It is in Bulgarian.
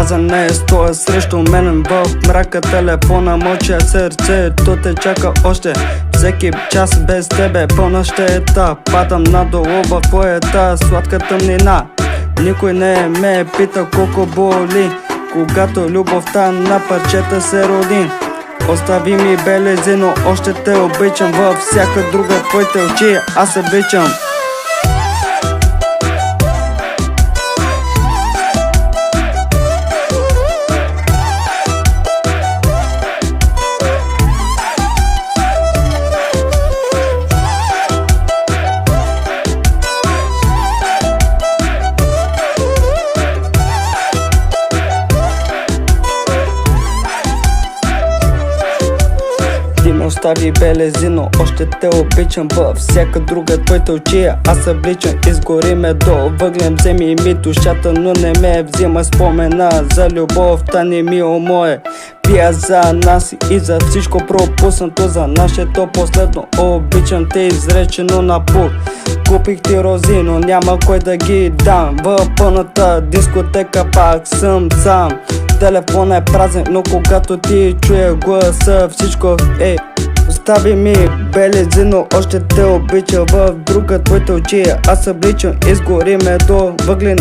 празен не стоя срещу мен в мрака. Телефона мълча, сърце то те чака още. Всеки час без тебе пълна щета. Падам надолу в твоята сладка тъмнина. Никой не ме пита колко боли, когато любовта на парчета се роди. Остави ми белези, но още те обичам. Във всяка друга твоите очи аз се вличам. Ти ме остави белези, но още те обичам. Във всяка друга твоите очи аз се вличам. Изгори ме до въглен, вземи ми душата, но не ме взима. Спомена за любовта не ми умое. Пия за нас и за всичко пропуснато, за нашето последно. Обичам те изречено на пух. Купих ти рози, но няма кой да ги дам. В пълната дискотека пак съм сам. Телефон е празен, но когато ти чуя гласа, всичко е. Остави ми белези, но още те обичам. В друга твоите очи аз се вличам. Изгори ме до въглен.